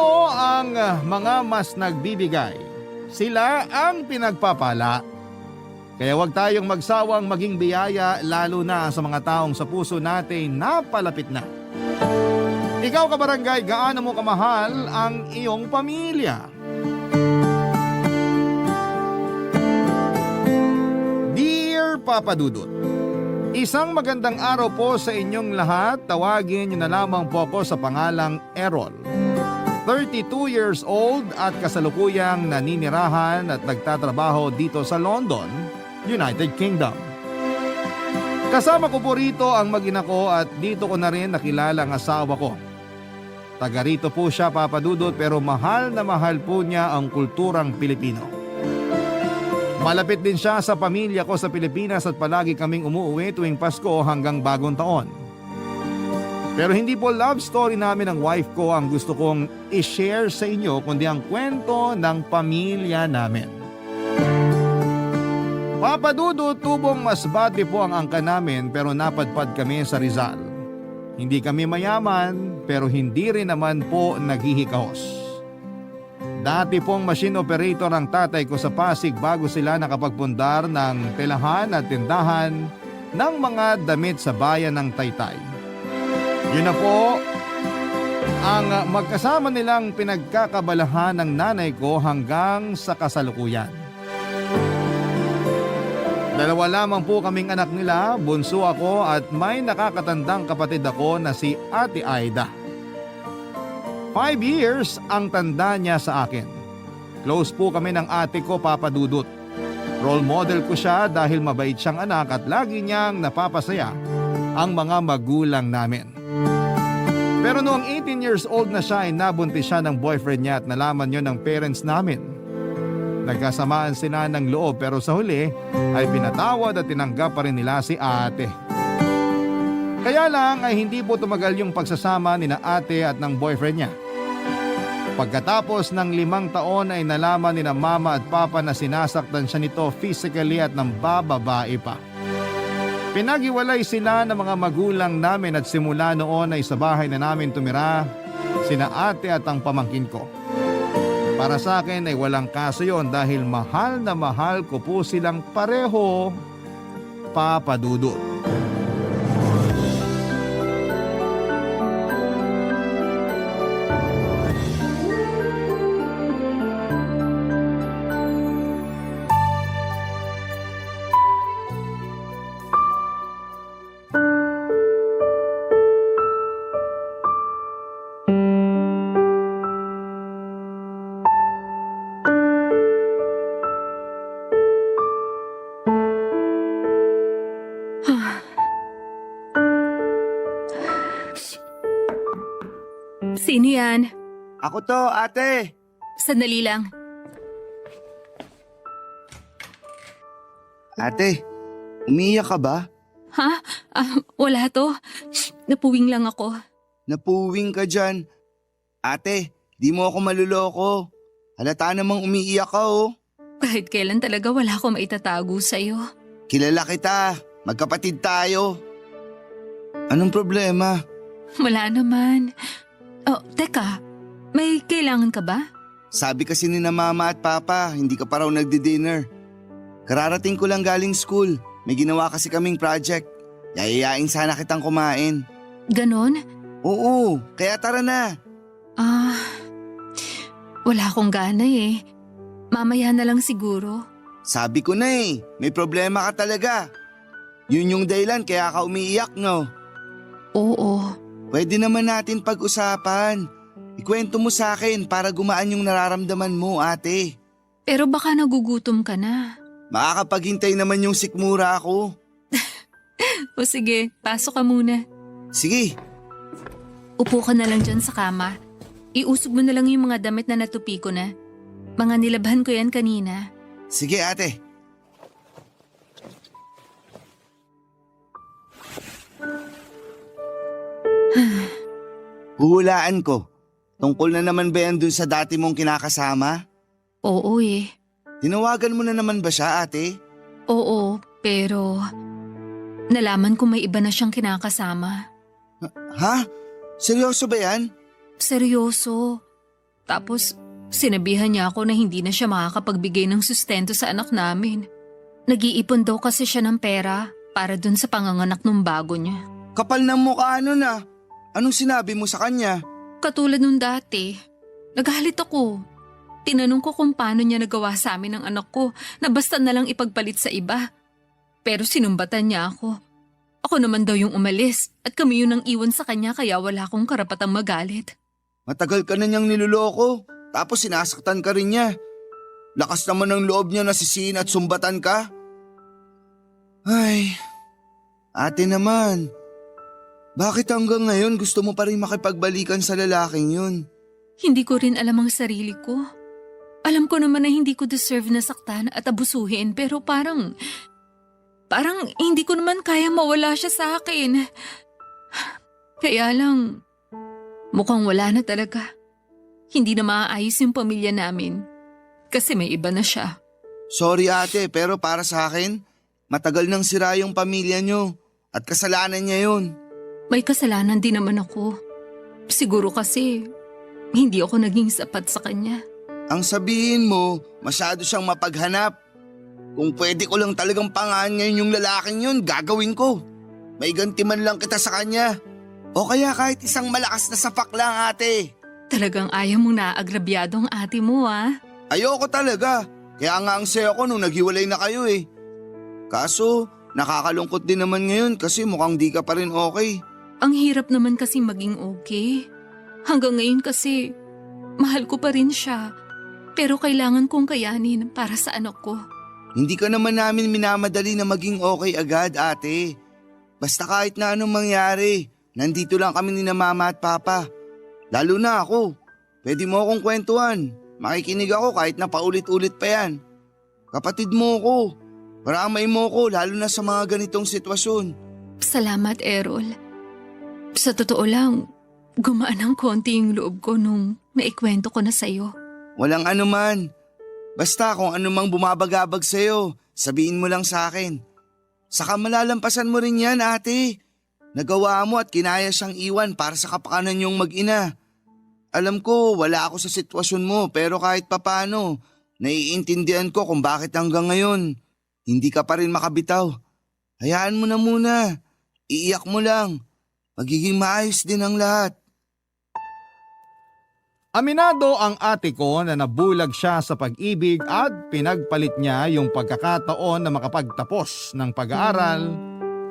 Sino ang mga mas nagbibigay? Sila ang pinagpapala. Kaya huwag tayong magsawang maging biyaya lalo na sa mga taong sa puso natin napalapit na. Ikaw kabarangay, gaano mo kamahal ang iyong pamilya? Dear Papa Dudut, isang magandang araw po sa inyong lahat. Tawagin niyo na lamang po ako sa pangalang Errol. 32 years old at kasalukuyang naninirahan at nagtatrabaho dito sa London, United Kingdom. Kasama ko po rito ang mag-ina ko at dito ko na rin nakilala ang asawa ko. Taga rito po siya, Papa Dudut, pero mahal na mahal po niya ang kulturang Pilipino. Malapit din siya sa pamilya ko sa Pilipinas at palagi kaming umuwi tuwing Pasko hanggang Bagong Taon. Pero hindi po love story namin ng wife ko ang gusto kong i-share sa inyo, kundi ang kwento ng pamilya namin. Papa Dudut, tubong masbate po ang angka namin pero napadpad kami sa Rizal. Hindi kami mayaman pero hindi rin naman po naghihikahos. Dati pong machine operator ang tatay ko sa Pasig bago sila nakapagpundar ng telahan at tindahan ng mga damit sa bayan ng Taytay. Yun na po ang magkasama nilang pinagkakabalahan ng nanay ko hanggang sa kasalukuyan. Dalawa lamang po kaming anak nila, bunso ako at may nakakatandang kapatid ako na si Ate Aida. 5 years ang tanda niya sa akin. Close po kami ng ate ko, Papa Dudut. Role model ko siya dahil mabait siyang anak at lagi niyang napapasaya ang mga magulang namin. Pero noong 18 years old na siya ay nabuntis siya ng boyfriend niya at nalaman niyo ng parents namin. Nagkasamaan sila ng loob pero sa huli ay pinatawad at tinanggap pa rin nila si ate. Kaya lang ay hindi po tumagal yung pagsasama ni na ate at ng boyfriend niya. Pagkatapos ng 5 taon ay nalaman ni na mama at papa na sinasaktan siya nito physically at ng bababae pa. Pinaghiwalay sila ng mga magulang namin at simula noon ay sa bahay na namin tumira sina ate at ang pamangkin ko. Para sa akin ay walang kaso yon dahil mahal na mahal ko po silang pareho, Papa Dudut. Sino yan? Ako to, ate. Sandali lang. Ate, umiiyak ka ba? Ha? Wala to. Napuwing lang ako. Napuwing ka dyan. Ate, di mo ako maluloko. Halata namang umiiyak ka oh. Kahit kailan talaga wala akong maitatago sa'yo. Kilala kita. Magkapatid tayo. Anong problema? Wala naman. Oh, teka. May kailangan ka ba? Sabi kasi ni na mama at papa, hindi ka pa raw nagdi-dinner. Kararating ko lang galing school. May ginawa kasi kaming project. Yayayain sana kitang kumain. Ganon? Oo, kaya tara na. Wala akong gana eh. Mamaya na lang siguro. Sabi ko na eh, may problema ka talaga. Yun yung dahilan kaya ka umiiyak no? Oo. Pwede naman natin pag-usapan. Ikwento mo sa akin para gumaan yung nararamdaman mo, ate. Pero baka nagugutom ka na. Makakapaghintay naman yung sikmura ako. O sige, pasok ka muna. Sige. Upo ka na lang dyan sa kama. Iusog mo na lang yung mga damit na natupi ko na. Mga nilabhan ko yan kanina. Sige, ate. Huhulaan ko. Tungkol na naman ba yan dun sa dati mong kinakasama? Oo eh. Tinawagan mo na naman ba siya, ate? Oo, pero nalaman ko may iba na siyang kinakasama. Ha? Seryoso ba yan? Seryoso. Tapos sinabihan niya ako na hindi na siya makakapagbigay ng sustento sa anak namin. Nag-iipon daw kasi siya ng pera para dun sa panganganak ng bago niya. Kapal ng mukha na. Anong sinabi mo sa kanya? Katulad nung dati, nagalit ako. Tinanong ko kung paano niya nagawa sa amin ng anak ko na basta na lang ipagpalit sa iba. Pero sinumbatan niya ako. Ako naman daw yung umalis at kami yun ang iwan sa kanya kaya wala akong karapatang magalit. Matagal ka na niyang niloloko, tapos sinasaktan ka rin niya. Lakas naman ng loob niya na sisihin at sumbatan ka. Ay, ate naman. Bakit hanggang ngayon gusto mo pa rin makipagbalikan sa lalaking yun? Hindi ko rin alam ang sarili ko. Alam ko naman na hindi ko deserve na saktan at abusuhin pero parang hindi ko naman kaya mawala siya sa akin. Kaya lang, mukhang wala na talaga. Hindi na maaayos yung pamilya namin kasi may iba na siya. Sorry ate, pero para sa akin, matagal nang sira yung pamilya niyo at kasalanan niya yun. May kasalanan din naman ako. Siguro kasi hindi ako naging sapat sa kanya. Ang sabihin mo, masyado siyang mapaghanap. Kung pwede ko lang talagang pangahan ngayon yung lalaking yun, gagawin ko. May ganti man lang kita sa kanya. O kaya kahit isang malakas na sapak lang ate. Talagang ayaw mong naagrabyado ang ate mo Ayoko talaga. Kaya nga ang saya ko nung naghiwalay na kayo eh. Kaso, nakakalungkot din naman ngayon kasi mukhang di ka pa rin okay. Ang hirap naman kasi maging okay. Hanggang ngayon kasi, mahal ko pa rin siya. Pero kailangan kong kayanin para sa anak ko. Hindi ka naman namin minamadali na maging okay agad ate. Basta kahit na anong mangyari, nandito lang kami ni na mama at papa. Lalo na ako. Pwede mo akong kwentuhan. Makikinig ako kahit na paulit-ulit pa yan. Kapatid mo ko. Paramay mo ko lalo na sa mga ganitong sitwasyon. Salamat, Errol. Sa totoo lang, gumaan ng konti yung loob ko nung naikwento ko na sa'yo. Walang anuman. Basta kung anumang bumabagabag sa'yo, sabihin mo lang sa akin. Saka malalampasan mo rin yan ate. Nagawa mo at kinaya siyang iwan para sa kapakanan niyong mag-ina. Alam ko wala ako sa sitwasyon mo pero kahit papano, naiintindihan ko kung bakit hanggang ngayon hindi ka pa rin makabitaw. Hayaan mo na muna. Iiyak mo lang. Magiging maayos din ang lahat. Aminado ang ate ko na nabulag siya sa pag-ibig at pinagpalit niya yung pagkakataon na makapagtapos ng pag-aaral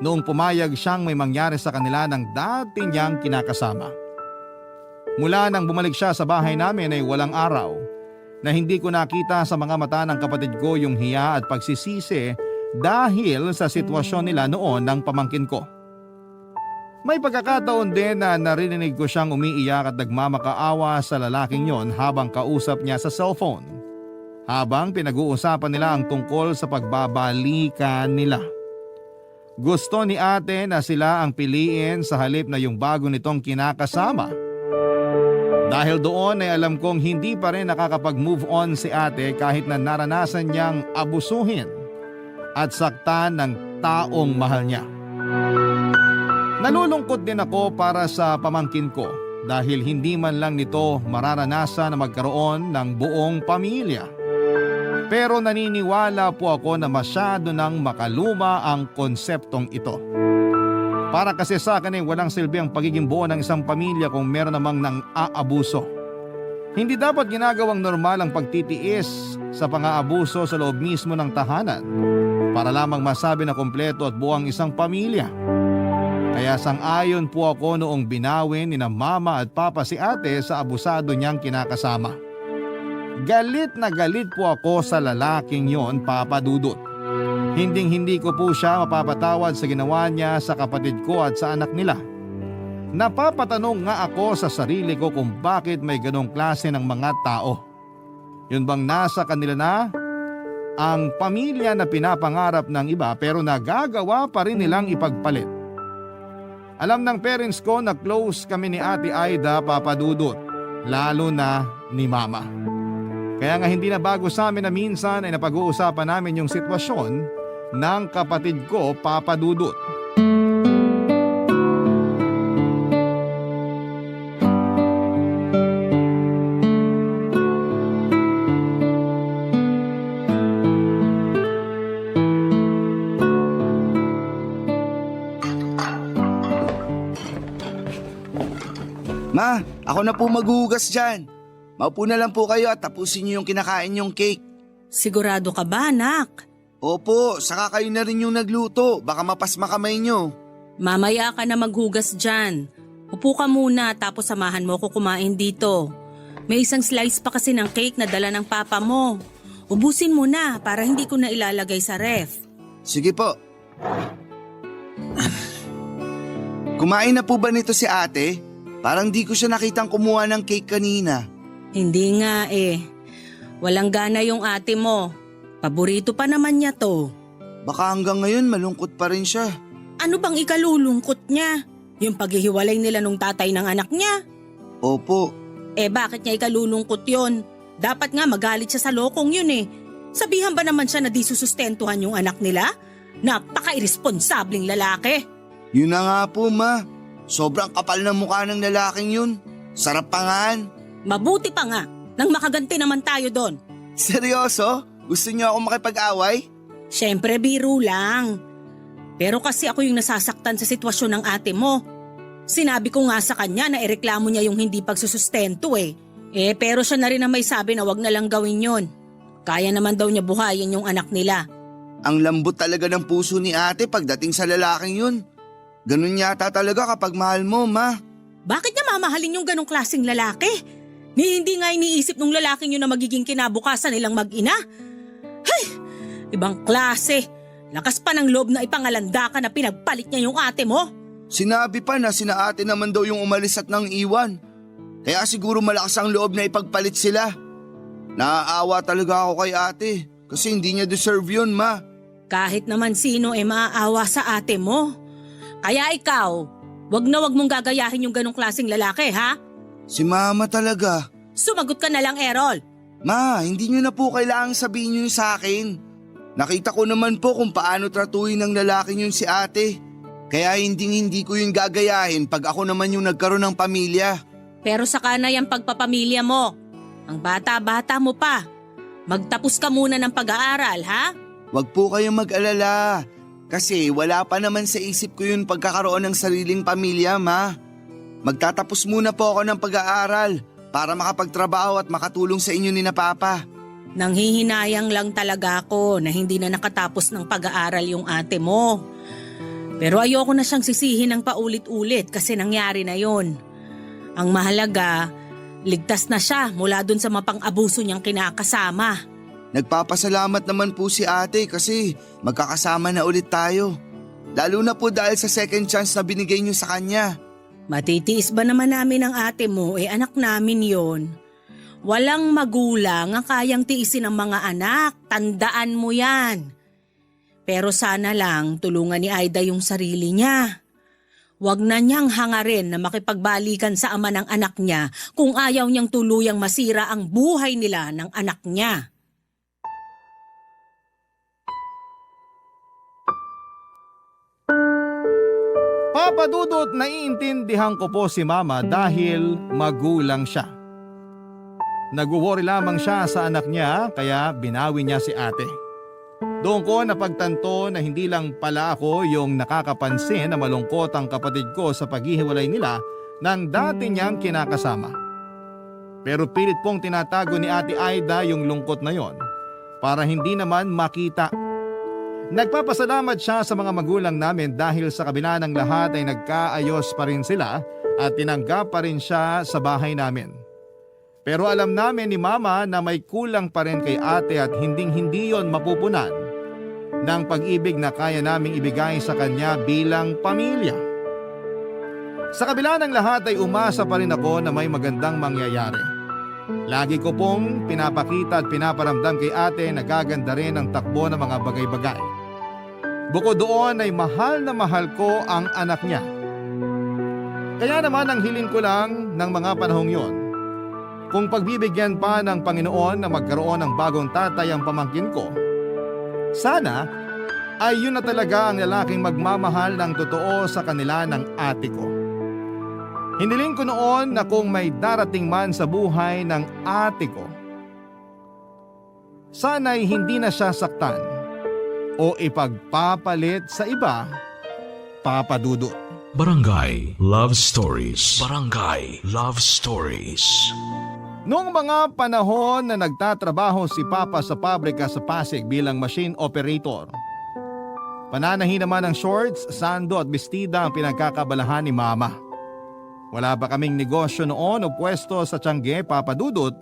noong pumayag siyang may mangyari sa kanila ng dati niyang kinakasama. Mula nang bumalik siya sa bahay namin ay walang araw na hindi ko nakita sa mga mata ng kapatid ko yung hiya at pagsisisi dahil sa sitwasyon nila noon ng pamangkin ko. May pagkakataon din na narinig ko siyang umiiyak at nagmamakaawa sa lalaking yon habang kausap niya sa cellphone. Habang pinag-uusapan nila ang tungkol sa pagbabalikan nila. Gusto ni ate na sila ang piliin sa halip na yung bago nitong kinakasama. Dahil doon ay alam kong hindi pa rin nakakapag-move on si ate kahit na naranasan niyang abusuhin at saktan ng taong mahal niya. Nalulungkot din ako para sa pamangkin ko dahil hindi man lang nito mararanasan na magkaroon ng buong pamilya. Pero naniniwala po ako na masyado nang makaluma ang konseptong ito. Para kasi sa akin ay walang silbi ang pagiging buo ng isang pamilya kung meron namang nang aabuso. Hindi dapat ginagawang normal ang pagtitiis sa pang-aabuso sa loob mismo ng tahanan para lamang masabi na kompleto at buo ang isang pamilya. Kaya sang-ayon po ako noong binawin ni na mama at papa si ate sa abusado niyang kinakasama. Galit na galit po ako sa lalaking yon, Papa Dudut. Hinding-hindi ko po siya mapapatawad sa ginawa niya sa kapatid ko at sa anak nila. Napapatanong nga ako sa sarili ko kung bakit may ganong klase ng mga tao. Yun bang nasa kanila na ang pamilya na pinapangarap ng iba pero nagagawa pa rin nilang ipagpalit. Alam ng parents ko na close kami ni Ate Aida, Papa Dudut, lalo na ni Mama. Kaya nga hindi na bago sa amin na minsan ay napag-uusapan namin yung sitwasyon ng kapatid ko, Papa Dudut. Ma, ako na po maghuhugas dyan. Maupo na lang po kayo at tapusin niyo yung kinakain yung cake. Sigurado ka ba, anak? Opo, saka kayo na rin yung nagluto. Baka mapasma kamay niyo. Mamaya ka na maghugas dyan. Upo ka muna tapos samahan mo ko kumain dito. May isang slice pa kasi ng cake na dala ng papa mo. Ubusin mo na para hindi ko na ilalagay sa ref. Sige po. Kumain na po ba nito si ate? Parang di ko siya nakitang kumuha ng cake kanina. Hindi nga eh. Walang gana yung ate mo. Paborito pa naman niya to. Baka hanggang ngayon malungkot pa rin siya. Ano bang ikalulungkot niya? Yung paghihiwalay nila nung tatay ng anak niya? Opo. Bakit niya ikalulungkot yon? Dapat nga magalit siya sa lokong yun eh. Sabihan ba naman siya na di susustentuhan yung anak nila? Napaka-irresponsableng lalaki. Yun na nga po, ma. Sobrang kapal ng mukha ng lalaking yun. Sarap pangaan. Mabuti pa nga, nang makaganti naman tayo doon. Seryoso? Gusto niyo ako makipag-away? Siyempre biro lang. Pero kasi ako yung nasasaktan sa sitwasyon ng ate mo. Sinabi ko nga sa kanya na ireklamo niya yung hindi pagsusustento eh. Pero siya na rin na may sabi na wag na lang gawin yon. Kaya naman daw niya buhayin yung anak nila. Ang lambot talaga ng puso ni ate pagdating sa lalaking yun. Ganun yata talaga kapag mahal mo, ma. Bakit niya mamahalin yung ganong klaseng lalaki? Hindi nga iniisip nung lalaking yun na magiging kinabukasan nilang mag-ina. Hay! Ibang klase. Lakas pa ng loob na ipangalanda ka na pinagpalit niya yung ate mo. Sinabi pa na sina ate naman daw yung umalis at nang iwan. Kaya siguro malakas ang loob na ipagpalit sila. Naaawa talaga ako kay ate kasi hindi niya deserve yun, ma. Kahit naman sino maaawa sa ate mo. Kaya ikaw, wag na wag mong gagayahin yung ganong klaseng lalaki, ha? Si mama talaga. Sumagot ka na lang, Errol. Ma, hindi niyo na po kailangang sabihin yun sa akin. Nakita ko naman po kung paano tratuhin ng lalaking yun si ate. Kaya hindi ko yun gagayahin pag ako naman yung nagkaroon ng pamilya. Pero saka na yung pagpapamilya mo. Ang bata-bata mo pa. Magtapos ka muna ng pag-aaral, ha? Wag po kayong mag-alala. Kasi wala pa naman sa isip ko yun pagkakaroon ng sariling pamilya, ma. Magtatapos muna po ako ng pag-aaral para makapagtrabaho at makatulong sa inyo ni na papa. Nanghihinayang lang talaga ako na hindi na nakatapos ng pag-aaral yung ate mo. Pero ayoko na siyang sisihin ng paulit-ulit kasi nangyari na yon. Ang mahalaga, ligtas na siya mula dun sa mapang-abuso niyang kinakasama. Nagpapasalamat naman po si ate kasi magkakasama na ulit tayo. Lalo na po dahil sa second chance na binigay niyo sa kanya. Matitiis ba naman namin ang ate mo? Anak namin yon. Walang magulang ang kayang tiisin ang mga anak. Tandaan mo yan. Pero sana lang tulungan ni Aida yung sarili niya. Huwag na niyang hangarin na makipagbalikan sa ama ng anak niya kung ayaw niyang tuluyang masira ang buhay nila ng anak niya. Papa Dudut, naiintindihan ko po si mama dahil magulang siya. Nag-worry lamang siya sa anak niya kaya binawi niya si ate. Doon ko napagtanto na hindi lang pala ako yung nakakapansin na malungkot ang kapatid ko sa paghihiwalay nila ng dati niyang kinakasama. Pero pilit pong tinatago ni Ate Aida yung lungkot na yon para hindi naman makita. Nagpapasalamat siya sa mga magulang namin dahil sa kabila ng lahat ay nagkaayos pa rin sila at tinanggap pa rin siya sa bahay namin. Pero alam namin ni Mama na may kulang pa rin kay ate at hinding-hindi yon mapupunan ng pag-ibig na kaya naming ibigay sa kanya bilang pamilya. Sa kabila ng lahat ay umasa pa rin ako na may magandang mangyayari. Lagi ko pong pinapakita at pinaparamdam kay ate na gaganda rin ang takbo ng mga bagay-bagay. Bukod doon ay mahal na mahal ko ang anak niya. Kaya naman ang hiling ko lang ng mga panahong yon, kung pagbibigyan pa ng Panginoon na magkaroon ng bagong tatay ang pamangkin ko, sana ay yun na talaga ang lalaking magmamahal ng totoo sa kanila ng ate ko. Hiniling ko noon na kung may darating man sa buhay ng ate ko, sana'y hindi na siya saktan o ipagpapalit sa iba, Papa Dudut. Barangay Love Stories. Barangay Love Stories. Noong mga panahon na nagtatrabaho si Papa sa pabrika sa Pasig bilang machine operator, pananahin naman ng shorts, sando at bestida ang pinagkakabalahan ni Mama. Wala pa kaming negosyo noon o pwesto sa Tiangge, Papa Dudut.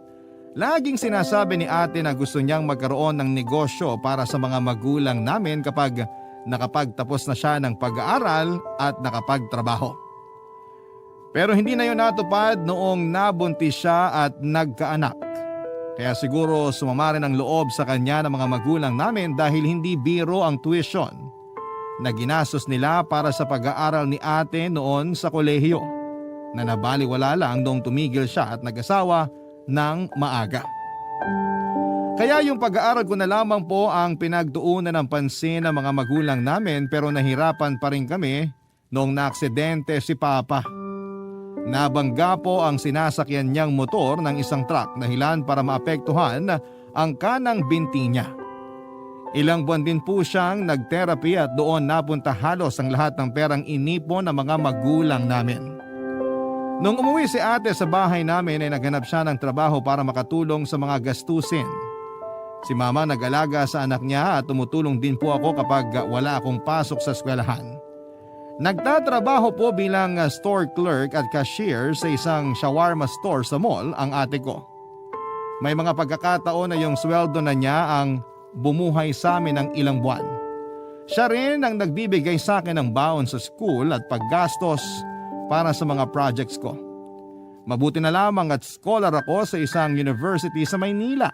Laging sinasabi ni ate na gusto niyang magkaroon ng negosyo para sa mga magulang namin kapag nakapagtapos na siya ng pag-aaral at nakapagtrabaho. Pero hindi na yun natupad noong nabuntis siya at nagkaanak. Kaya siguro sumama rin ang loob sa kanya ng mga magulang namin dahil hindi biro ang tuition na ginastos nila para sa pag-aaral ni ate noon sa kolehiyo na nabaliwala lang noong tumigil siya at nag-asawa ng maaga. Kaya yung pag-aaral ko na lamang po ang pinagtuunan ng pansin ng mga magulang namin pero nahirapan pa rin kami noong naaksidente si Papa. Nabangga po ang sinasakyan niyang motor ng isang truck dahilan para maapektuhan ang kanang binti niya. Ilang buwan din po siyang nag-therapy at doon napunta halos ang lahat ng perang inipon ng mga magulang namin. Nung umuwi si ate sa bahay namin ay naghanap siya ng trabaho para makatulong sa mga gastusin. Si Mama nag-alaga sa anak niya at tumutulong din po ako kapag wala akong pasok sa eskwelahan. Nagtatrabaho po bilang store clerk at cashier sa isang shawarma store sa mall ang ate ko. May mga pagkakataon na yung sweldo na niya ang bumuhay sa amin ng ilang buwan. Siya rin ang nagbibigay sa akin ng baon sa school at paggastos para sa mga projects ko. Mabuti na lamang at scholar ako sa isang university sa Maynila.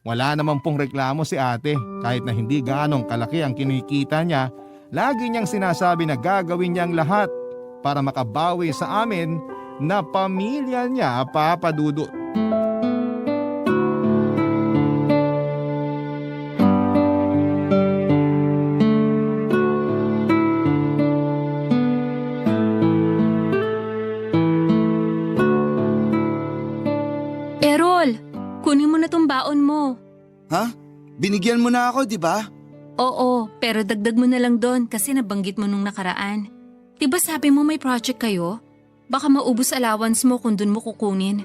Wala naman pong reklamo si ate kahit na hindi gaanong kalaki ang kinikita niya. Lagi niyang sinasabi na gagawin niyang lahat para makabawi sa amin na pamilya niya, Papa Dudut. Errol, kunin mo na tong baon mo. Ha? Binigyan mo na ako, di ba? Oo, pero dagdag mo na lang doon kasi nabanggit mo nung nakaraan. Diba sabi mo may project kayo? Baka maubos allowance mo kung dun mo kukunin.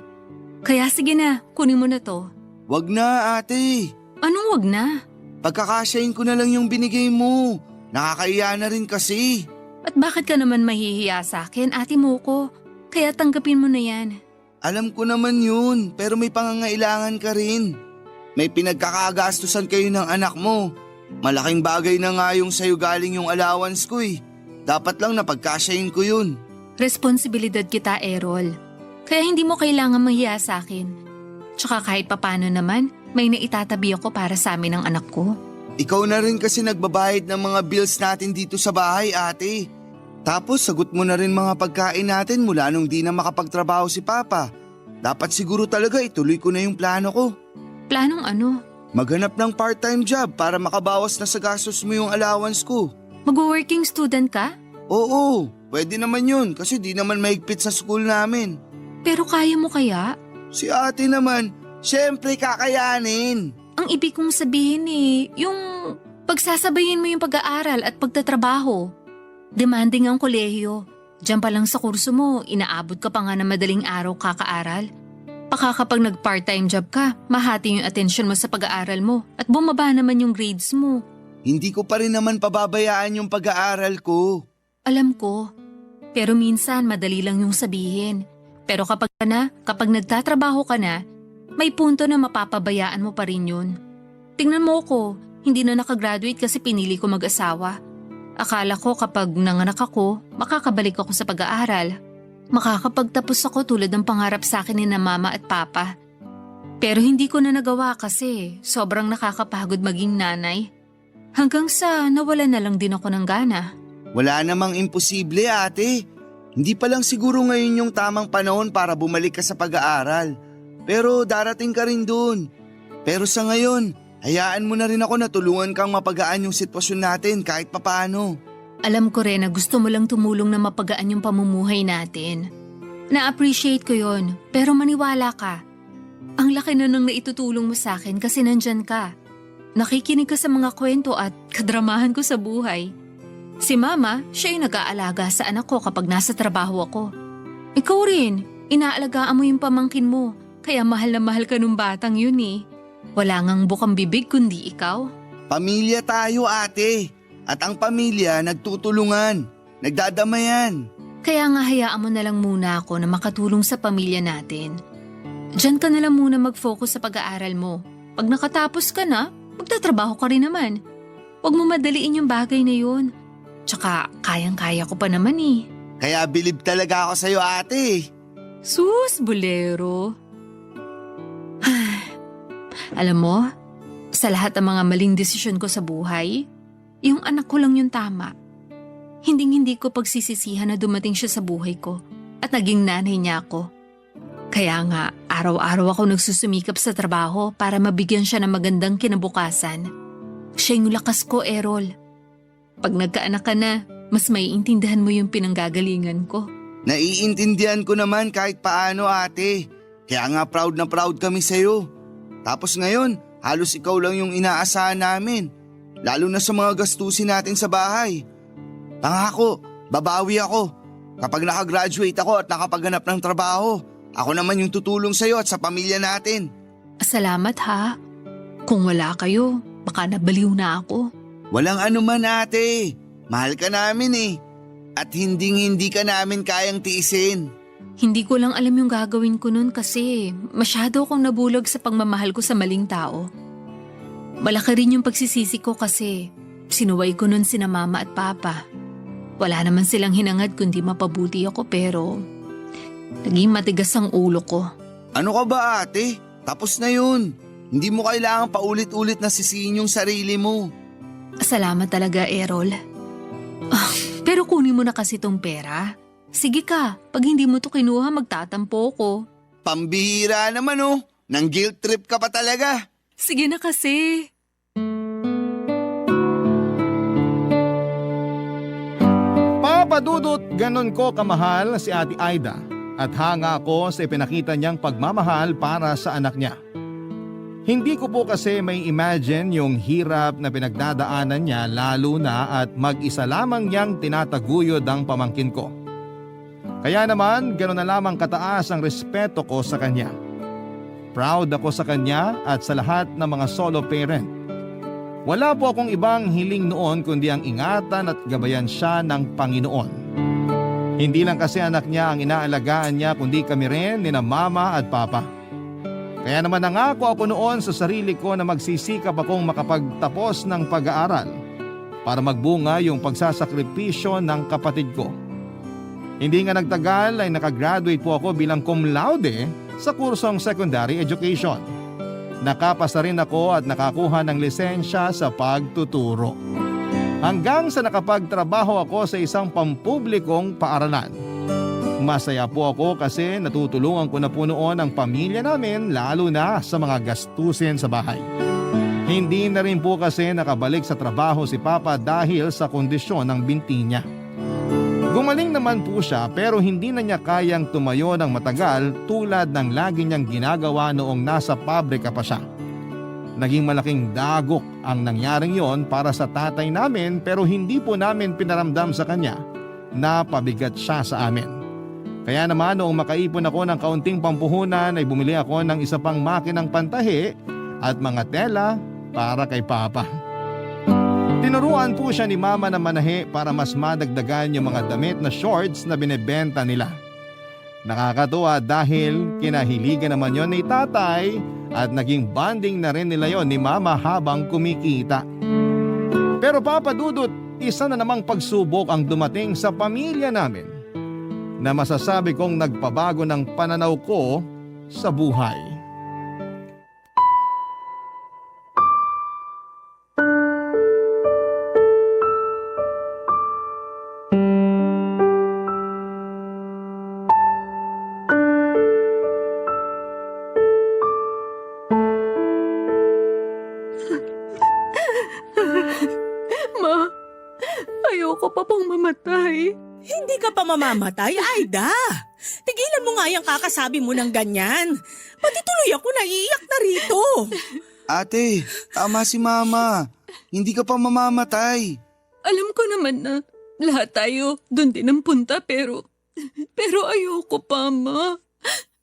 Kaya sige na, kunin mo na to. Wag na, ate. Anong wag na? Pagkakasyahin ko na lang yung binigay mo. Nakakaiya na rin kasi. At bakit ka naman mahihiya sa akin, ate mo ko? Kaya tanggapin mo na yan. Alam ko naman yun, pero may pangangailangan ka rin. May pinagkakagastusan kayo ng anak mo. Malaking bagay na nga yung sa'yo galing yung allowance ko eh. Dapat lang napagkasyahin ko yun. Responsibilidad kita, Errol. Kaya hindi mo kailangan mahiya sa akin. Tsaka kahit papano naman, may naitatabi ako para sa amin ng anak ko. Ikaw na rin kasi nagbabayad ng mga bills natin dito sa bahay, ate. Tapos sagot mo na rin mga pagkain natin mula nung di na makapagtrabaho si Papa. Dapat siguro talaga ituloy ko na yung plano ko. Planong ano? Maghanap ng part-time job para makabawas na sa gastos mo yung allowance ko. Mag-working student ka? Oo, pwede naman yun kasi di naman mahigpit sa school namin. Pero kaya mo kaya? Si ate naman, syempre kakayanin. Ang ibig kong sabihin yung pagsasabayin mo yung pag-aaral at pagtatrabaho. Demanding ang kolehiyo. Diyan pa lang sa kurso mo, inaabot ka pa nga na madaling araw kakaaral. Baka kapag nag-part-time job ka, mahati yung atensyon mo sa pag-aaral mo at bumaba naman yung grades mo. Hindi ko pa rin naman pababayaan yung pag-aaral ko. Alam ko, pero minsan madali lang yung sabihin. Pero kapag nagtatrabaho ka na, may punto na mapapabayaan mo pa rin yun. Tingnan mo ko, hindi na nakagraduate kasi pinili ko mag-asawa. Akala ko kapag nanganak ako, makakabalik ako sa pag-aaral. Makakapagtapos ako tulad ng pangarap sa akin ni na Mama at Papa. Pero hindi ko na nagawa kasi sobrang nakakapagod maging nanay. Hanggang sa nawala na lang din ako ng gana. Wala namang imposible, ate. Hindi pa lang siguro ngayon yung tamang panahon para bumalik ka sa pag-aaral. Pero darating ka rin dun. Pero sa ngayon, hayaan mo na rin ako na tulungan kang mapagaan yung sitwasyon natin kahit papaano. Alam ko rin na gusto mo lang tumulong na mapagaan yung pamumuhay natin. Na-appreciate ko yon, pero maniwala ka. Ang laki na nang naitutulong mo sa akin kasi nandyan ka. Nakikinig ka sa mga kwento at kadramahan ko sa buhay. Si Mama, siya yung nag-aalaga sa anak ko kapag nasa trabaho ako. Ikaw rin, inaalagaan mo yung pamangkin mo. Kaya mahal na mahal ka nung batang yun eh. Wala ngang bukang bibig kundi ikaw. Pamilya tayo, ate. At ang pamilya nagtutulungan, nagdadamayan. Kaya nga hayaan mo na lang muna ako na makatulong sa pamilya natin. Diyan ka na lang muna mag-focus sa pag-aaral mo. Pag nakatapos ka na, magtatrabaho ka rin naman. Huwag mo madaliin yung bagay na yun. Tsaka kayang-kaya ko pa naman eh. Kaya bilib talaga ako sa'yo, ate. Sus, bolero. Alam mo, sa lahat ng mga maling desisyon ko sa buhay, yung anak ko lang yung tama. Hinding-hindi ko pagsisisihan na dumating siya sa buhay ko at naging nanay niya ako. Kaya nga, araw-araw ako nagsusumikap sa trabaho para mabigyan siya ng magandang kinabukasan. Siya yung lakas ko, Errol. Pag nagkaanak ka na, mas maiintindihan mo yung pinanggagalingan ko. Naiintindihan ko naman kahit paano, ate. Kaya nga proud na proud kami sa'yo. Tapos ngayon, halos ikaw lang yung inaasahan namin. Lalo na sa mga gastusin natin sa bahay. Pangako, babawi ako. Kapag nakagraduate ako at nakapaghanap ng trabaho, ako naman yung tutulong sa'yo at sa pamilya natin. Salamat ha. Kung wala kayo, baka nabaliw na ako. Walang anuman, ate. Mahal ka namin eh. At hindi ka namin kayang tiisin. Hindi ko lang alam yung gagawin ko nun kasi masyado akong nabulag sa pagmamahal ko sa maling tao. Malaki rin yung pagsisisi ko kasi sinuway ko nun sina Mama at Papa. Wala naman silang hinangad kundi mapabuti ako pero naging matigas ang ulo ko. Ano ka ba, ate? Tapos na yun. Hindi mo kailangang paulit-ulit na sisihin yung sarili mo. Salamat talaga, Errol. Pero kunin mo na kasi tong pera. Sige ka, pag hindi mo to kinuha magtatampo ko. Pambihira naman oh. Nang guilt trip ka pa talaga. Sige na kasi. Papadudot ganon ko kamahal si Ate Aida at hanga ako sa ipinakita niyang pagmamahal para sa anak niya. Hindi ko po kasi may imagine yung hirap na pinagdadaanan niya lalo na at mag-isa lamang niyang tinataguyod ang pamangkin ko. Kaya naman gano'n na lamang kataas ang respeto ko sa kanya. Proud ako sa kanya at sa lahat ng mga solo parent. Wala po akong ibang hiling noon kundi ang ingatan at gabayan siya ng Panginoon. Hindi lang kasi anak niya ang inaalagaan niya kundi kami rin nina Mama at Papa. Kaya naman nangako ako noon sa sarili ko na magsisikap akong makapagtapos ng pag-aaral para magbunga yung pagsasakripisyo ng kapatid ko. Hindi nga nagtagal ay nakagraduate po ako bilang cum laude sa kursong secondary education. Nakapasa rin ako at nakakuha ng lisensya sa pagtuturo. Hanggang sa nakapagtrabaho ako sa isang pampublikong paaralan. Masaya po ako kasi natutulungan ko na po noon ang pamilya namin lalo na sa mga gastusin sa bahay. Hindi na rin po kasi nakabalik sa trabaho si Papa dahil sa kondisyon ng binti niya. Gumaling naman po siya pero hindi na niya kayang tumayo ng matagal tulad ng lagi niyang ginagawa noong nasa pabrika pa siya. Naging malaking dagok ang nangyaring yon para sa tatay namin pero hindi po namin pinaramdam sa kanya na pabigat siya sa amin. Kaya naman noong makaipon ako ng kaunting pampuhunan ay bumili ako ng isa pang makinang pantahi at mga tela para kay Papa. Tinuruan po siya ni Mama na manahi para mas madagdagan yung mga damit na shorts na binebenta nila. Nakakatuwa dahil kinahiligan naman yon ni tatay at naging bonding na rin nila yon ni Mama habang kumikita. Pero Papa Dudut, isa na namang pagsubok ang dumating sa pamilya namin na masasabi kong nagpabago ng pananaw ko sa buhay. Ma, ayoko pa pang mamatay. Hindi ka pa mamamatay, Aida. Tigilan mo nga yung kakasabi mo ng ganyan. Pati tuloy ako naiiyak na rito. Ate, tama si Mama. Hindi ka pa mamamatay. Alam ko naman na lahat tayo doon din ang punta pero ayoko pa, Ma.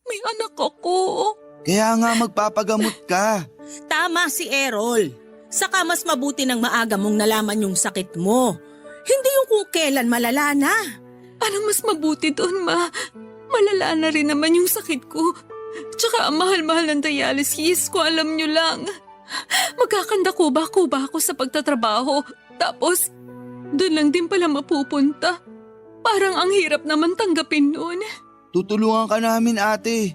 May anak ako. Kaya nga magpapagamot ka. Tama si Errol. Saka mas mabuti ng maaga mong nalaman yung sakit mo. Hindi yung kung kailan malala na. Anong mas mabuti doon, Ma? Malala na rin naman yung sakit ko. Tsaka ang mahal-mahal ng dialysis ko, alam nyo lang. Magkakanda kuba-kuba ako sa pagtatrabaho. Tapos, doon lang din pala mapupunta. Parang ang hirap naman tanggapin noon. Tutulungan ka namin, ate.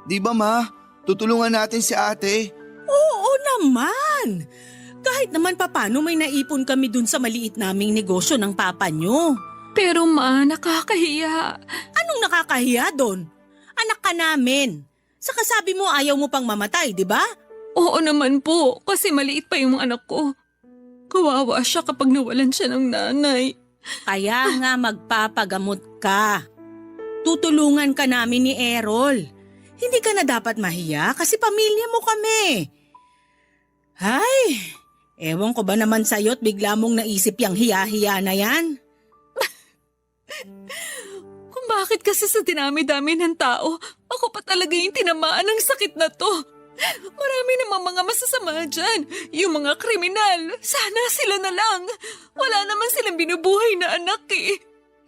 Di ba, ma? Tutulungan natin si ate. Oo naman. Kahit naman papano may naipon kami dun sa maliit naming negosyo ng papa nyo. Pero Ma, nakakahiya. Anong nakakahiya doon? Anak ka namin. Saka sabi mo ayaw mo pang mamatay, di ba? Oo naman po, kasi maliit pa yung anak ko. Kawawa siya kapag nawalan siya ng nanay. Kaya nga magpapagamot ka. Tutulungan ka namin ni Errol. Hindi ka na dapat mahiya kasi pamilya mo kami. Ay, ewan ko ba naman sa'yo't bigla mong naisip yung hiya-hiya na yan? Kung bakit kasi sa dinami-dami ng tao, ako pa talaga yung tinamaan ng sakit na to. Marami namang mga masasama dyan. Yung mga kriminal, sana sila na lang. Wala naman silang binubuhay na anak eh.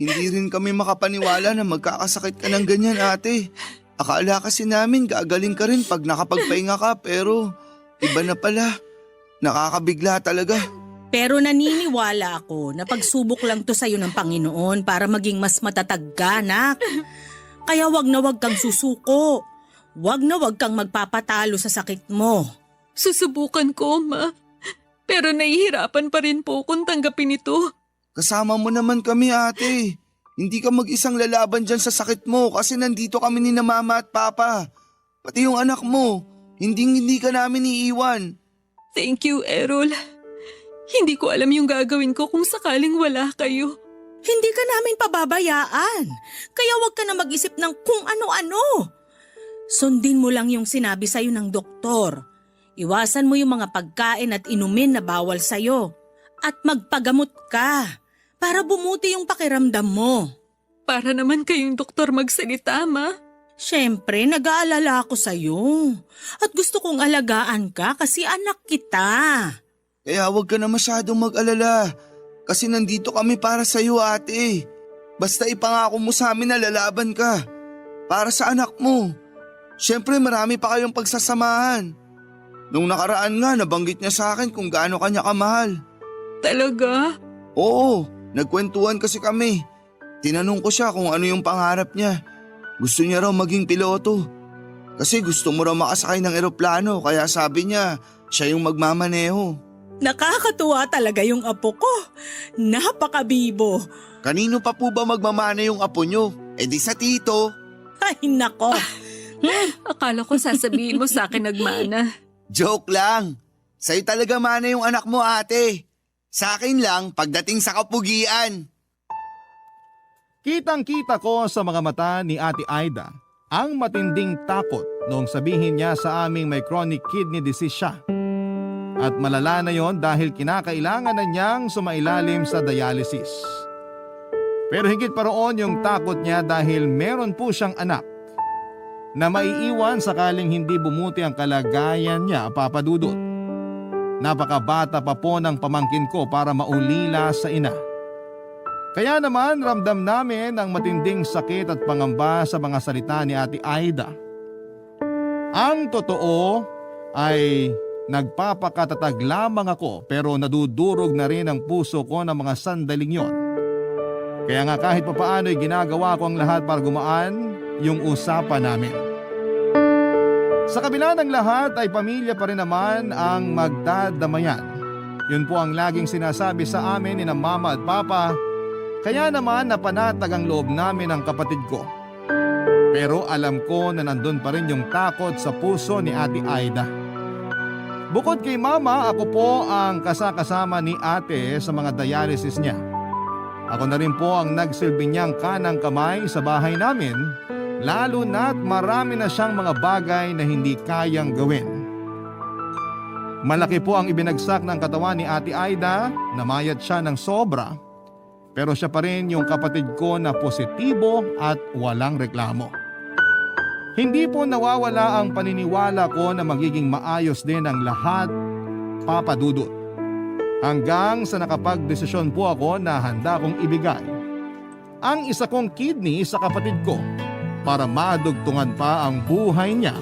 Hindi rin kami makapaniwala na magkakasakit ka ng ganyan, ate. Akala kasi namin gagaling ka rin pag nakapagpahinga ka pero iba na pala. Nakakabigla talaga. Pero naniniwala ako na pagsubok lang to sa'yo ng Panginoon para maging mas matatag ka, anak. Kaya wag na wag kang susuko. Wag na wag kang magpapatalo sa sakit mo. Susubukan ko, Ma. Pero nahihirapan pa rin po kung tanggapin ito. Kasama mo naman kami, ate. Hindi ka mag-isang lalaban dyan sa sakit mo kasi nandito kami ni na mama at papa. Pati yung anak mo, hindi ka namin iiwan. Thank you, Errol. Hindi ko alam yung gagawin ko kung sakaling wala kayo. Hindi ka namin pababayaan. Kaya wag ka na mag-isip ng kung ano-ano. Sundin mo lang yung sinabi sa'yo ng doktor. Iwasan mo yung mga pagkain at inumin na bawal sa'yo. At magpagamot ka para bumuti yung pakiramdam mo. Para naman kayong doktor magsalita, Ma. Siyempre, nag-aalala ako sa'yo. At gusto kong alagaan ka kasi anak kita. Kaya huwag ka na masyadong mag-alala kasi nandito kami para sa iyo, ate. Basta ipangako mo sa amin na lalaban ka para sa anak mo. Siyempre marami pa kayong pagsasamahan. Nung nakaraan nga nabanggit niya sa akin kung gaano kanya kamahal. Talaga? Oo, nagkwentuhan kasi kami. Tinanong ko siya kung ano yung pangarap niya. Gusto niya raw maging piloto. Kasi gusto mo raw makasakay ng eroplano kaya sabi niya siya yung magmamaneho. Nakakatuwa talaga yung apo ko. Napakabibo. Kanino pa po ba magmamana yung apo nyo? E di sa tito. Ay nako. Akala ko sasabihin mo sa akin nagmana. Joke lang. Sa'yo talaga mana yung anak mo, ate. Sa akin lang pagdating sa kapugian. Kitang-kita ko sa mga mata ni Ate Aida ang matinding takot noong sabihin niya sa aming may chronic kidney disease siya. At malala na yon dahil kinakailangan na niyang sumailalim sa dialysis. Pero higit pa roon yung takot niya dahil meron po siyang anak na maiiwan sakaling hindi bumuti ang kalagayan niya, Papa Dudut. Napakabata pa po ng pamangkin ko para maulila sa ina. Kaya naman ramdam namin ang matinding sakit at pangamba sa mga salita ni Ate Aida. Ang totoo ay nagpapakatatag lamang ako pero nadudurog na rin ang puso ko ng mga sandaling yon. Kaya nga kahit papaano ay ginagawa ko ang lahat para gumaan yung usapan namin. Sa kabila ng lahat ay pamilya pa rin naman ang magdadamayan. Yun po ang laging sinasabi sa amin ni na mama at papa. Kaya naman napanatag ang loob namin ng kapatid ko. Pero alam ko na nandun pa rin yung takot sa puso ni Ate Aida. Bukod kay mama, ako po ang kasakasama ni ate sa mga dialysis niya. Ako na rin po ang nagsilbi niyang kanang kamay sa bahay namin, lalo na't marami na siyang mga bagay na hindi kayang gawin. Malaki po ang ibinagsak ng katawan ni Ate Aida, namayat siya ng sobra. Pero siya pa rin yung kapatid ko na positibo at walang reklamo. Hindi po nawawala ang paniniwala ko na magiging maayos din ang lahat, Papa Dudut. Hanggang sa nakapagdesisyon po ako na handa kong ibigay ang isa kong kidney sa kapatid ko para madugtungan pa ang buhay niya,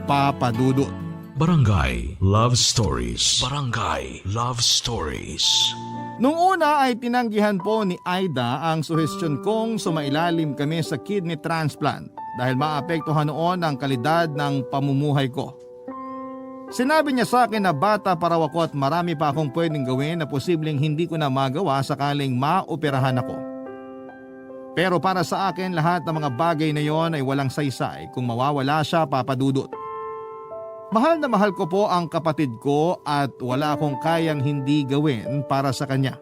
Papa Dudut. Barangay Love Stories. Barangay Love Stories. Nung una ay tinanggihan po ni Aida ang suhestyon kong sumailalim kami sa kidney transplant dahil maapektuhan noon ang kalidad ng pamumuhay ko. Sinabi niya sa akin na bata pa raw ako at marami pa akong pwedeng gawin na posibleng hindi ko na magawa sakaling maoperahan ako. Pero para sa akin lahat ng mga bagay na yon ay walang saysay kung mawawala siya, Papa Dudut. Mahal na mahal ko po ang kapatid ko at wala akong kayang hindi gawin para sa kanya.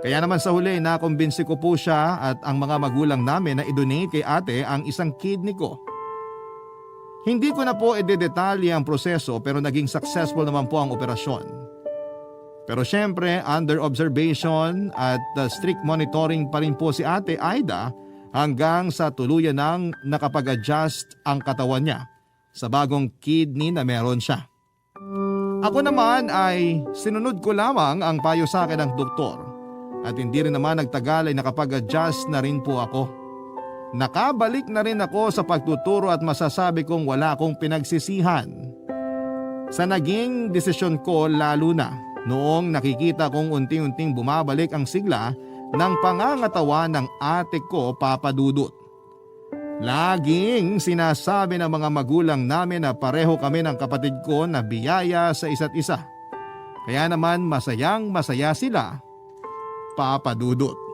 Kaya naman sa huli nakumbinsi ko po siya at ang mga magulang namin na i-donate kay ate ang isang kidney ko. Hindi ko na po i-detalye ang proseso pero naging successful naman po ang operasyon. Pero syempre under observation at strict monitoring pa rin po si ate Aida hanggang sa tuluyan nang nakapag-adjust ang katawan niya sa bagong kidney na meron siya. Ako naman ay sinunod ko lamang ang payo sa akin ng doktor at hindi rin naman nagtagal ay nakapag-adjust na rin po ako. Nakabalik na rin ako sa pagtuturo at masasabi kong wala akong pinagsisihan sa naging desisyon ko, lalo na noong nakikita kong unti-unting bumabalik ang sigla ng pangangatawan ng ate ko, Papa Dudut. Laging sinasabi ng mga magulang namin na pareho kami ng kapatid ko na biyaya sa isa't isa. Kaya naman masayang masaya sila, Papa Dudut.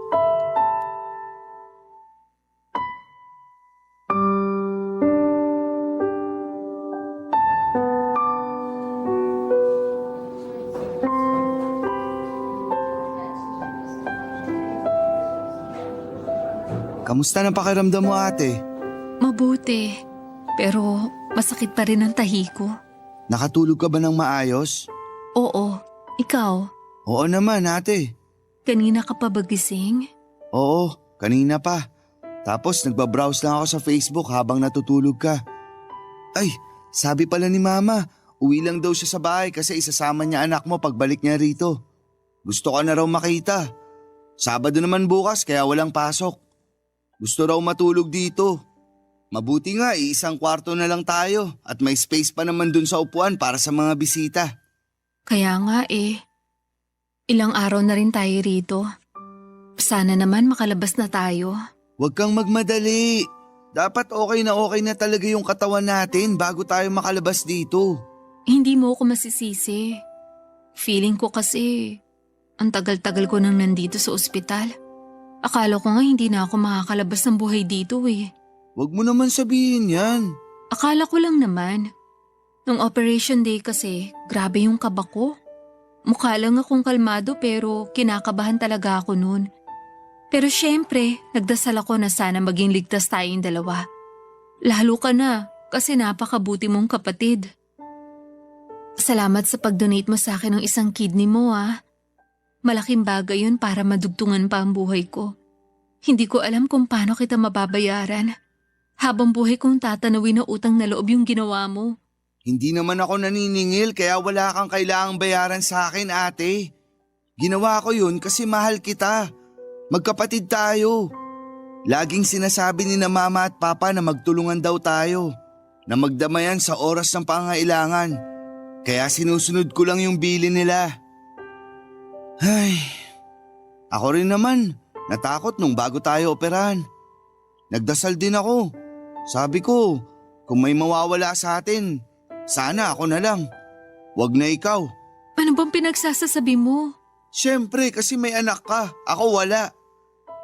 Kamusta na pakiramdam mo, ate? Mabuti. Pero masakit pa rin ang tahi ko. Nakatulog ka ba ng maayos? Oo. Ikaw? Oo naman, ate. Kanina ka pa ba gising? Oo, kanina pa. Tapos nagbabrowse lang ako sa Facebook habang natutulog ka. Ay, sabi pala ni Mama, uwi lang daw siya sa bahay kasi isasama niya anak mo pagbalik niya rito. Gusto ka na raw makita. Sabado naman bukas kaya walang pasok. Gusto raw matulog dito. Mabuti nga, isang kwarto na lang tayo at may space pa naman dun sa upuan para sa mga bisita. Kaya nga eh. Ilang araw na rin tayo rito. Sana naman makalabas na tayo. Huwag kang magmadali. Dapat okay na talaga yung katawan natin bago tayo makalabas dito. Hindi mo ako masisisi. Feeling ko kasi ang tagal-tagal ko nang nandito sa ospital. Akala ko nga hindi na ako makakalabas ng buhay dito eh. Huwag mo naman sabihin yan. Akala ko lang naman. Nung operation day kasi, grabe yung kaba ko. Mukha lang akong kalmado pero kinakabahan talaga ako noon. Pero syempre, nagdasal ako na sana maging ligtas tayong dalawa. Lalo ka na kasi napakabuti mong kapatid. Salamat sa pag-donate mo sa akin ng isang kidney mo ah. Malaking bagay yun para madugtungan pa ang buhay ko. Hindi ko alam kung paano kita mababayaran. Habang buhay kong tatanawin na utang na loob yung ginawa mo. Hindi naman ako naniningil kaya wala kang kailangang bayaran sa akin, ate. Ginawa ko yun kasi mahal kita. Magkapatid tayo. Laging sinasabi ni na Mama at Papa na magtulungan daw tayo. Na magdamayan sa oras ng pangailangan. Kaya sinusunod ko lang yung bili nila. Ay, ako rin naman, natakot nung bago tayo operahan. Nagdasal din ako. Sabi ko, kung may mawawala sa atin, sana ako na lang. Wag na ikaw. Ano bang pinagsasasabi mo? Siyempre kasi may anak ka, ako wala.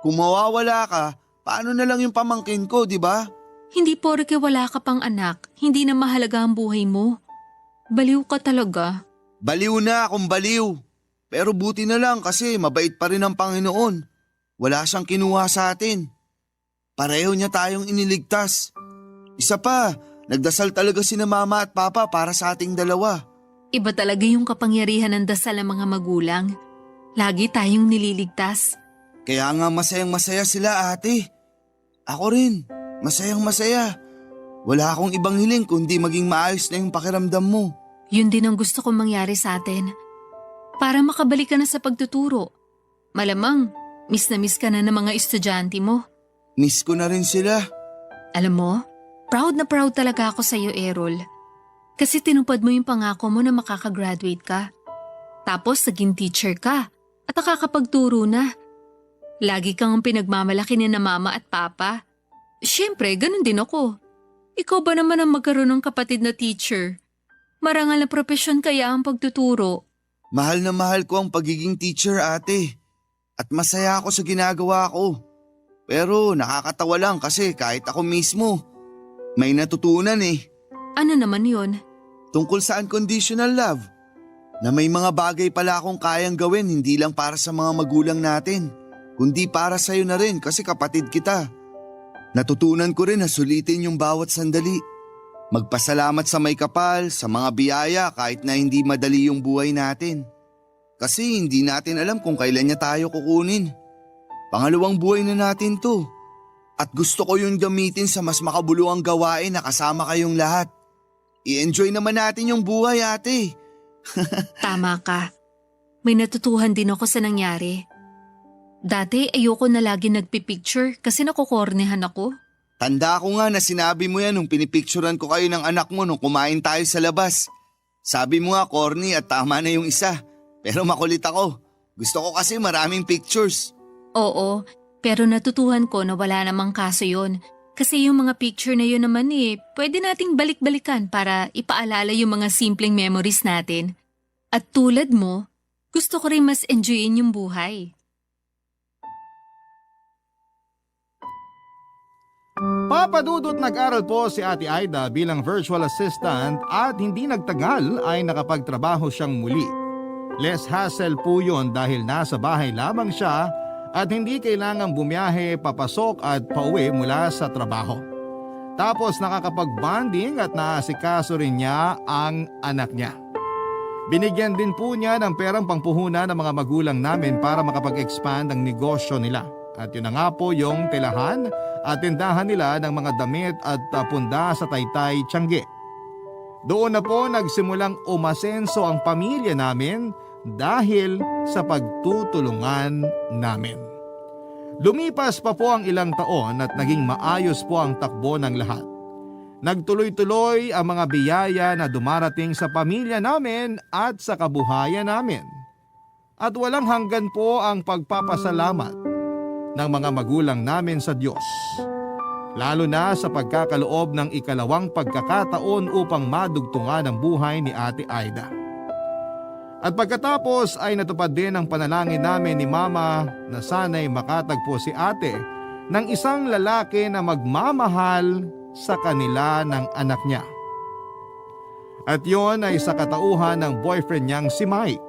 Kung mawawala ka, paano na lang yung pamangkin ko, di ba? Hindi porke wala ka pang anak, hindi na mahalaga ang buhay mo. Baliw ka talaga. Baliw na akong baliw. Pero buti na lang kasi mabait pa rin ang Panginoon. Wala siyang kinuha sa atin. Pareho niya tayong iniligtas. Isa pa, nagdasal talaga sina Mama at Papa para sa ating dalawa. Iba talaga yung kapangyarihan ng dasal ng mga magulang. Lagi tayong nililigtas. Kaya nga masayang masaya sila ate. Ako rin, masayang masaya. Wala akong ibang hiling kundi maging maayos na yung pakiramdam mo. Yun din ang gusto kong mangyari sa atin. Para makabalik ka na sa pagtuturo. Malamang, miss na miss ka na ng mga estudyante mo. Miss ko na rin sila. Alam mo, proud na proud talaga ako sa iyo, Errol. Kasi tinupad mo yung pangako mo na makakagraduate ka. Tapos naging teacher ka at nakakapagturo na. Lagi kang pinagmamalaki ni na mama at papa. Siyempre, ganun din ako. Ikaw ba naman ang magkaroon ng kapatid na teacher? Marangal na propesyon kaya ang pagtuturo. Mahal na mahal ko ang pagiging teacher ate. At masaya ako sa ginagawa ko. Pero nakakatawa lang kasi kahit ako mismo, may natutunan eh. Ano naman yun? Tungkol sa unconditional love. Na may mga bagay pala akong kayang gawin hindi lang para sa mga magulang natin, kundi para sa'yo na rin kasi kapatid kita. Natutunan ko rin na sulitin yung bawat sandali. Magpasalamat sa may kapal, sa mga biyaya kahit na hindi madali yung buhay natin. Kasi hindi natin alam kung kailan niya tayo kukunin. Pangalawang buhay na natin to. At gusto ko yung gamitin sa mas makabuluhang gawain na kasama kayong lahat. I-enjoy naman natin yung buhay ate. Tama ka. May natutuhan din ako sa nangyari. Dati ayoko na lagi nagpipicture kasi nakukornehan ako. Tanda ko nga na sinabi mo yan nung pinipicturan ko kayo ng anak mo nung kumain tayo sa labas. Sabi mo nga corny at tama na yung isa. Pero makulit ako. Gusto ko kasi maraming pictures. Oo, pero natutuhan ko na wala namang kaso yon. Kasi yung mga picture na yun naman pwede nating balik-balikan para ipaalala yung mga simpleng memories natin. At tulad mo, gusto ko rin mas enjoyin yung buhay. Papadudot nag-aral po si Ate Aida bilang virtual assistant at hindi nagtagal ay nakapagtrabaho siyang muli. Less hassle po yun dahil nasa bahay lamang siya at hindi kailangang bumiyahe, papasok at pauwi mula sa trabaho. Tapos nakakapag-bonding at naasikaso rin niya ang anak niya. Binigyan din po niya ng perang pangpuhunan ng mga magulang namin para makapag-expand ang negosyo nila. At yun na nga po yung telahan at tindahan nila ng mga damit at punda sa Taytay, Tiangge. Doon na po nagsimulang umasenso ang pamilya namin dahil sa pagtutulungan namin. Lumipas pa po ang ilang taon at naging maayos po ang takbo ng lahat. Nagtuloy-tuloy ang mga biyaya na dumarating sa pamilya namin at sa kabuhayan namin. At walang hanggan po ang pagpapasalamat ng mga magulang namin sa Diyos. Lalo na sa pagkakaloob ng ikalawang pagkakataon upang madugtungan ang buhay ni Ate Aida. At pagkatapos ay natupad din ang panalangin namin ni Mama na sana'y makatagpo si Ate ng isang lalaki na magmamahal sa kanila ng anak niya. At yon ay sa katauhan ng boyfriend niyang si Mike.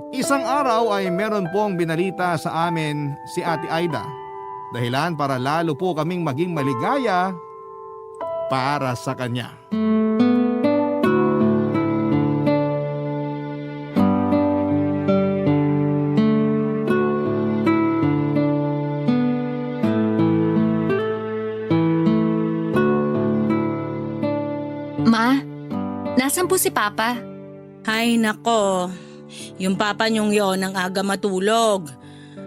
Isang araw ay meron pong binalita sa amin si Ate Aida. Dahilan para lalo po kaming maging maligaya para sa kanya. Ma, nasan po si Papa? Ay nako, yung papa niyong yon ang aga matulog.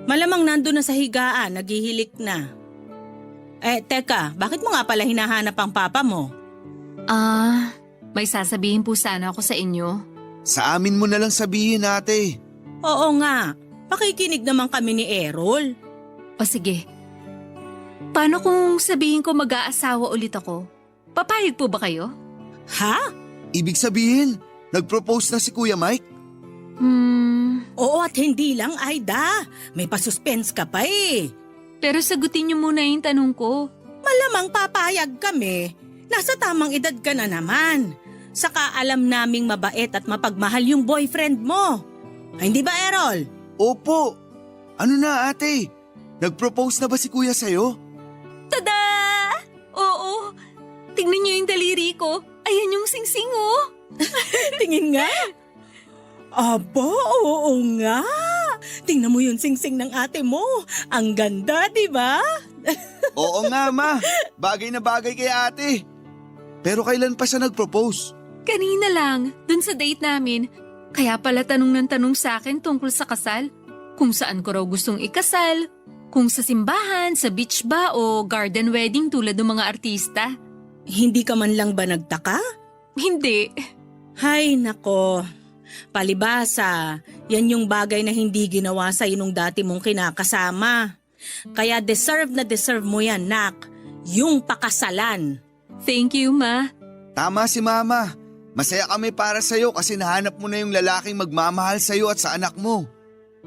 Malamang nandun na sa higaan, naghihilik na. Teka, bakit mo nga pala hinahanap ang papa mo? May sasabihin po sana ako sa inyo. Sa amin mo na lang sabihin ate. Oo nga, makikinig naman kami ni Errol. O sige. Paano kung sabihin ko mag-aasawa ulit ako? Papayag po ba kayo? Ha? Ibig sabihin, nag-propose na si Kuya Mike? Oo at hindi lang, Aida. May pasuspense ka pa eh. Pero sagutin niyo muna yung tanong ko. Malamang papayag kami. Nasa tamang edad ka na naman. Saka alam naming mabait at mapagmahal yung boyfriend mo. Ay, hindi ba, Errol? Opo. Ano na ate? Nag-propose na ba si Kuya sa'yo? Tada! Oo. Tingnan niyo yung daliri ko. Ayan yung singsing oh. Tingin nga. Aba, oo nga. tingnan mo yung singsing ng ate mo. Ang ganda, di ba? Oo nga ma, bagay na bagay kay ate. Pero kailan pa siya nag-propose? Kanina lang, dun sa date namin. Kaya pala tanong ng tanong sa akin tungkol sa kasal. Kung saan ko raw gustong ikasal. Kung sa simbahan, sa beach ba o garden wedding tulad ng mga artista. Hindi ka man lang ba nagtaka? Hindi. Hay nako, palibasa, yan yung bagay na hindi ginawa sa'yo nung dati mong kinakasama. Kaya deserve na deserve mo yan, nak. Yung pakasalan. Thank you, Ma. Tama si mama. Masaya kami para sa'yo kasi nahanap mo na yung lalaking magmamahal sa'yo at sa anak mo.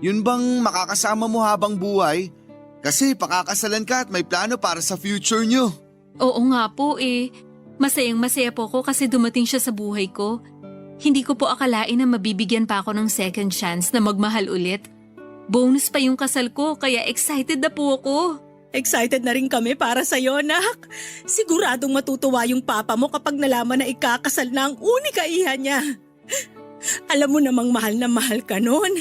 Yun bang makakasama mo habang buhay? Kasi pakakasalan ka at may plano para sa future nyo. Oo nga po eh. Masayang masaya po ko kasi dumating siya sa buhay ko. Hindi ko po akalain na mabibigyan pa ako ng second chance na magmahal ulit. Bonus pa yung kasal ko kaya excited na po ako. Excited na rin kami para sa'yo, nak. Siguradong matutuwa yung papa mo kapag nalaman na ikakasal na ang unika iha niya. Alam mo namang mahal na mahal ka nun.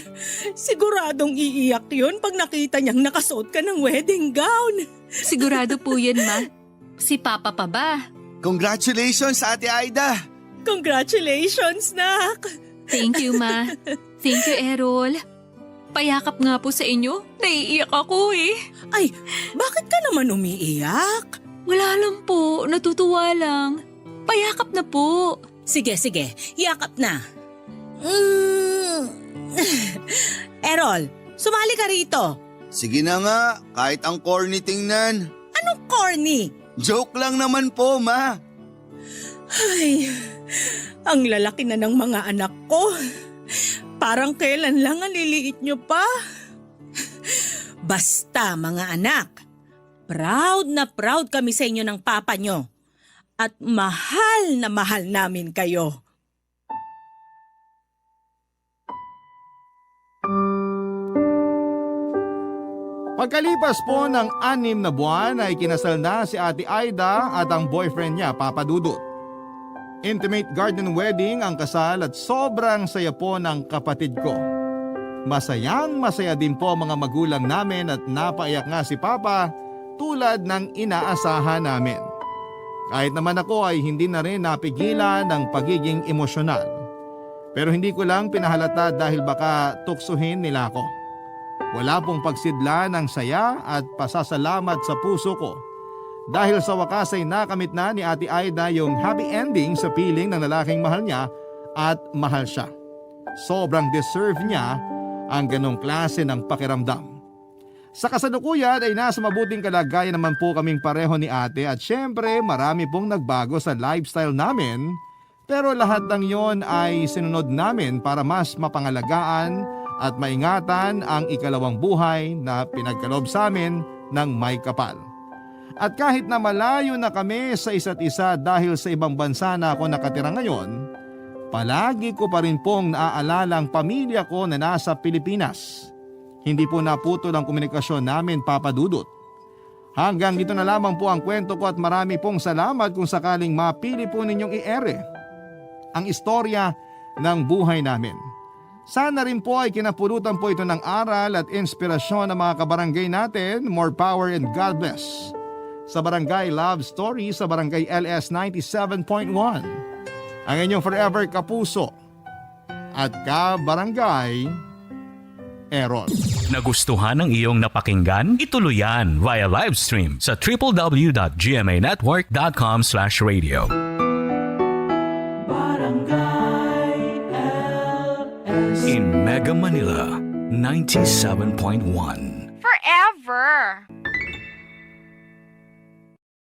Siguradong iiyak yun pag nakita niyang nakasuot ka ng wedding gown. Sigurado po yan, Ma. Si Papa pa ba? Congratulations, Ate Aida! Congratulations, nak. Thank you, Ma. Thank you, Errol. Payakap nga po sa inyo. Naiiyak ako eh. Ay, bakit ka naman umiiyak? Wala lang po. Natutuwa lang. Payakap na po. Sige, yakap na. Errol, sumali ka rito. Sige na nga, kahit ang corny tingnan. Anong corny? Joke lang naman po, ma. Ay, ang lalaki na ng mga anak ko. Parang kailan lang ang liliit nyo pa. Basta mga anak, proud na proud kami sa inyo ng papa nyo. At mahal na mahal namin kayo. Pagkalipas po ng 6 na buwan ay kinasal na si Ate Aida at ang boyfriend niya, Papa Dudut. Intimate garden wedding ang kasal at sobrang saya po ng kapatid ko. Masayang masaya din po mga magulang namin at napaiyak nga si Papa tulad ng inaasahan namin. Kahit naman ako ay hindi na rin napigilan ng pagiging emosyonal. Pero hindi ko lang pinahalata dahil baka tuksuhin nila ako. Wala pong pagsidla ng saya at pasasalamat sa puso ko. Dahil sa wakas ay nakamit na ni Ate Aida yung happy ending sa piling ng lalaking mahal niya at mahal siya. Sobrang deserve niya ang ganong klase ng pakiramdam. Sa kasalukuyan ay nasa mabuting kalagayan naman po kaming pareho ni ate at syempre marami pong nagbago sa lifestyle namin. Pero lahat ng yon ay sinunod namin para mas mapangalagaan at maingatan ang ikalawang buhay na pinagkaloob sa amin ng may kapal. At kahit na malayo na kami sa isa't isa dahil sa ibang bansa na ako nakatira ngayon, palagi ko pa rin pong naaalala ang pamilya ko na nasa Pilipinas. Hindi po naputol ang komunikasyon namin, Papa Dudut. Hanggang dito na lamang po ang kwento ko at marami pong salamat kung sakaling mapili po ninyong i-ere ang istorya ng buhay namin. Sana rin po ay kinapulutan po ito ng aral at inspirasyon ng mga kabarangay natin. More power and God bless. Sa Barangay Love Stories sa Barangay LS 97.1. Ang inyong forever kapuso at kabarangay, Errol. Nagustuhan ng iyong napakinggan? Ituloy yan via live stream sa www.gmanetwork.com/radio. In Mega Manila, 97.1. Forever.